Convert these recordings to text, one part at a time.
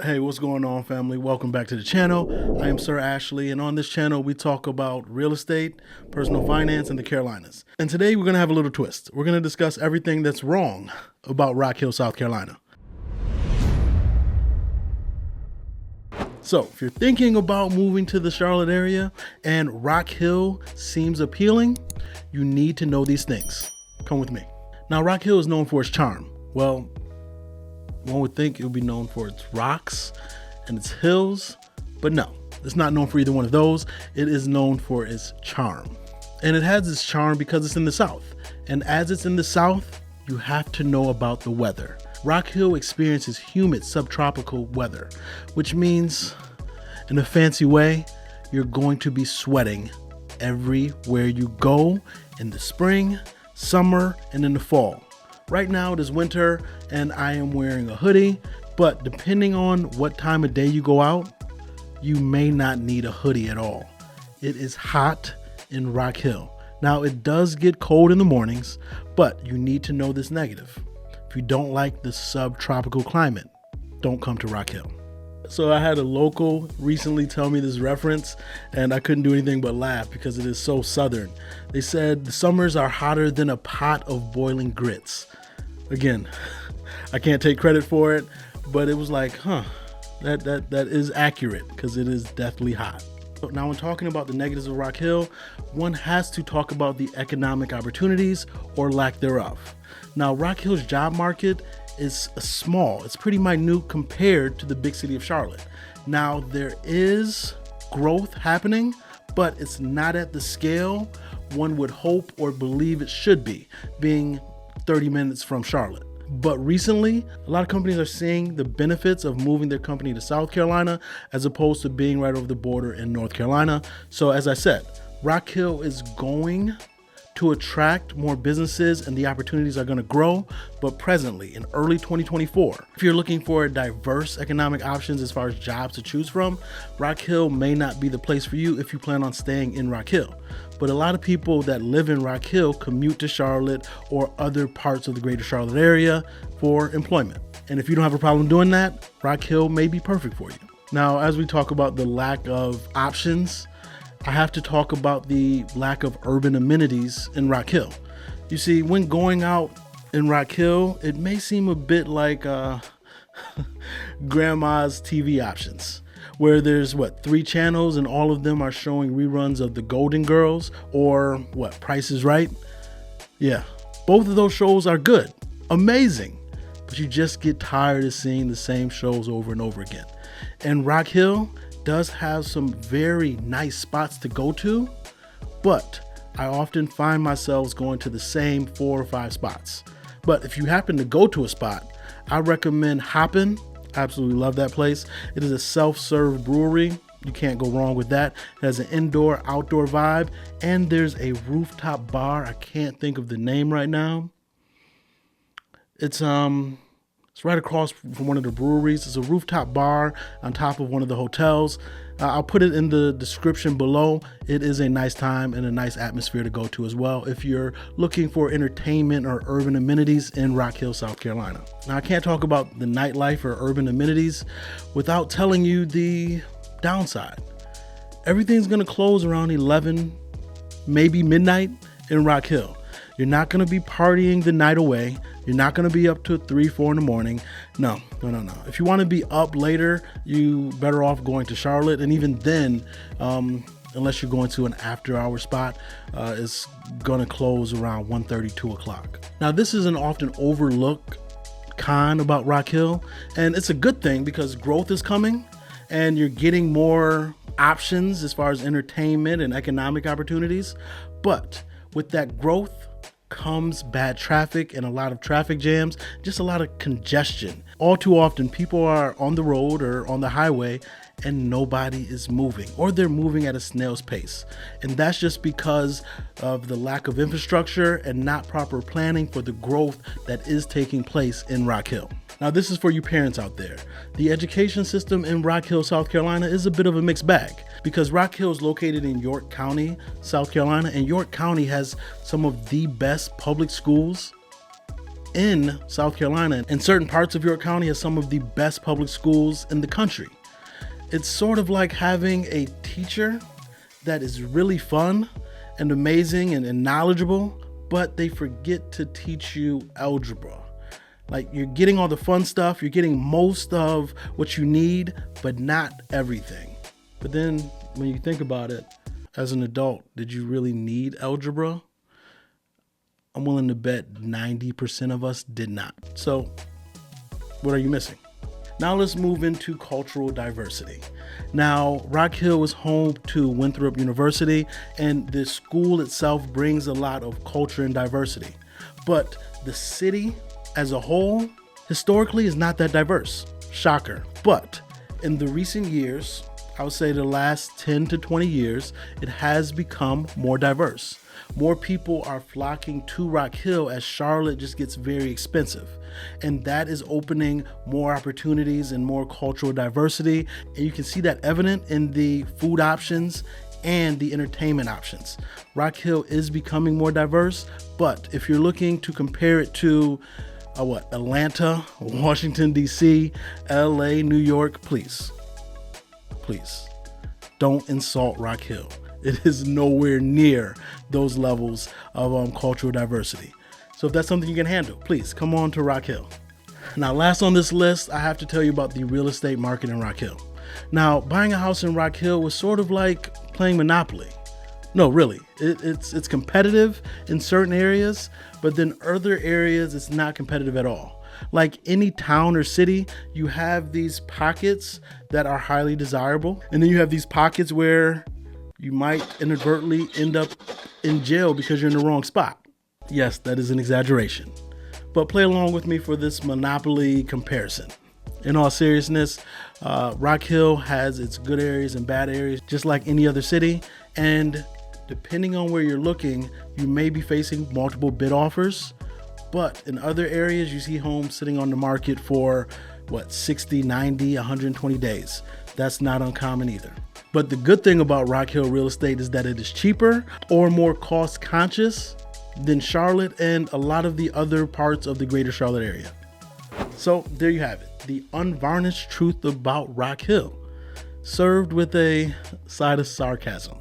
Hey, what's going on, family? Welcome back to the channel. I am Sir Ashley, and on this channel, we talk about real estate, personal finance, and the Carolinas. And today, we're going to have a little twist. We're going to discuss everything that's wrong about Rock Hill, South Carolina. So, if you're thinking about moving to the Charlotte area and Rock Hill seems appealing, you need to know these things. Come with me. Now, Rock Hill is known for its charm. Well, one would think it would be known for its rocks and its hills, but no, it's not known for either one of those. It is known for its charm. And it has its charm because it's in the South. And as it's in the South, you have to know about the weather. Rock Hill experiences humid subtropical weather, which means, in a fancy way, you're going to be sweating everywhere you go in the spring, summer, and in the fall. Right now it is winter and I am wearing a hoodie, but depending on what time of day you go out, you may not need a hoodie at all. It is hot in Rock Hill. Now it does get cold in the mornings, but you need to know this negative. If you don't like the subtropical climate, don't come to Rock Hill. So I had a local recently tell me this reference and I couldn't do anything but laugh because it is so southern. They said the summers are hotter than a pot of boiling grits. Again, I can't take credit for it, but it was like, that is accurate because it is deathly hot. Now, when talking about the negatives of Rock Hill, one has to talk about the economic opportunities or lack thereof. Now, Rock Hill's job market is small. It's pretty minute compared to the big city of Charlotte. Now, there is growth happening, but it's not at the scale one would hope or believe it should be, being 30 minutes from Charlotte. But recently, a lot of companies are seeing the benefits of moving their company to South Carolina as opposed to being right over the border in North Carolina. So as I said, Rock Hill is going to attract more businesses and the opportunities are going to grow. But presently, in early 2024, if you're looking for diverse economic options as far as jobs to choose from, Rock Hill may not be the place for you if you plan on staying in Rock Hill. But a lot of people that live in Rock Hill commute to Charlotte or other parts of the greater Charlotte area for employment. And if you don't have a problem doing that, Rock Hill may be perfect for you. Now, as we talk about the lack of options, I have to talk about the lack of urban amenities in Rock Hill. You see, when going out in Rock Hill, it may seem a bit like grandma's TV options, where there's 3 channels and all of them are showing reruns of The Golden Girls or Price is Right. Yeah, both of those shows are good, amazing, but you just get tired of seeing the same shows over and over again. And Rock Hill does have some very nice spots to go to, but I often find myself going to the same 4 or 5 spots. But if you happen to go to a spot, I recommend Hoppin'. Absolutely love that place. It is a self-serve brewery. You can't go wrong with that. It has an indoor-outdoor vibe, and there's a rooftop bar. I can't think of the name right now. It's right across from one of the breweries. It's a rooftop bar on top of one of the hotels. I'll put it in the description below. It is a nice time and a nice atmosphere to go to as well if you're looking for entertainment or urban amenities in Rock Hill, South Carolina. Now, I can't talk about the nightlife or urban amenities without telling you the downside. Everything's gonna close around 11, maybe midnight in Rock Hill. You're not going to be partying the night away. You're not going to be up to 3, 4 in the morning. No. If you want to be up later, you better off going to Charlotte. And even then, unless you're going to an after-hour spot, it's going to close around 1:30, 2 o'clock. Now, this is an often overlooked con about Rock Hill, and it's a good thing because growth is coming and you're getting more options as far as entertainment and economic opportunities. But with that growth comes bad traffic and a lot of traffic jams, just a lot of congestion. All too often, people are on the road or on the highway and nobody is moving, or they're moving at a snail's pace. And that's just because of the lack of infrastructure and not proper planning for the growth that is taking place in Rock Hill. Now, this is for you parents out there. The education system in Rock Hill, South Carolina is a bit of a mixed bag because Rock Hill is located in York County, South Carolina, and York County has some of the best public schools in South Carolina and certain parts of York County has some of the best public schools in the country. It's sort of like having a teacher that is really fun and amazing and knowledgeable, but they forget to teach you algebra. Like, you're getting all the fun stuff, you're getting most of what you need, but not everything. But then when you think about it, as an adult, did you really need algebra? I'm willing to bet 90% of us did not. So what are you missing? Now let's move into cultural diversity. Now, Rock Hill is home to Winthrop University, and the school itself brings a lot of culture and diversity. But the city as a whole, historically, is not that diverse. Shocker. But in the recent years, I would say the last 10 to 20 years, it has become more diverse. More people are flocking to Rock Hill as Charlotte just gets very expensive. And that is opening more opportunities and more cultural diversity. And you can see that evident in the food options and the entertainment options. Rock Hill is becoming more diverse, but if you're looking to compare it to Atlanta, Washington, D.C., LA, New York, please don't insult Rock Hill. It is nowhere near those levels of cultural diversity. So if that's something you can handle, please come on to Rock Hill. Now, last on this list, I have to tell you about the real estate market in Rock Hill. Now, buying a house in Rock Hill was sort of like playing Monopoly. No, really, it's competitive in certain areas, but then other areas it's not competitive at all. Like any town or city, you have these pockets that are highly desirable, and then you have these pockets where you might inadvertently end up in jail because you're in the wrong spot. Yes, that is an exaggeration, but play along with me for this Monopoly comparison. In all seriousness, Rock Hill has its good areas and bad areas, just like any other city, and depending on where you're looking, you may be facing multiple bid offers. But in other areas, you see homes sitting on the market for 60, 90, 120 days. That's not uncommon either. But the good thing about Rock Hill real estate is that it is cheaper or more cost conscious than Charlotte and a lot of the other parts of the greater Charlotte area. So there you have it, the unvarnished truth about Rock Hill, served with a side of sarcasm.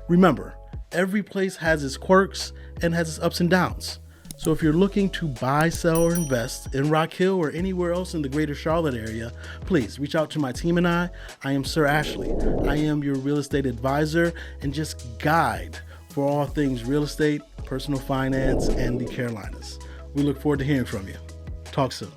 Remember, every place has its quirks and has its ups and downs. So if you're looking to buy, sell, or invest in Rock Hill or anywhere else in the greater Charlotte area, please reach out to my team and I. I am Sir Ashley. I am your real estate advisor and just guide for all things real estate, personal finance, and the Carolinas. We look forward to hearing from you. Talk soon.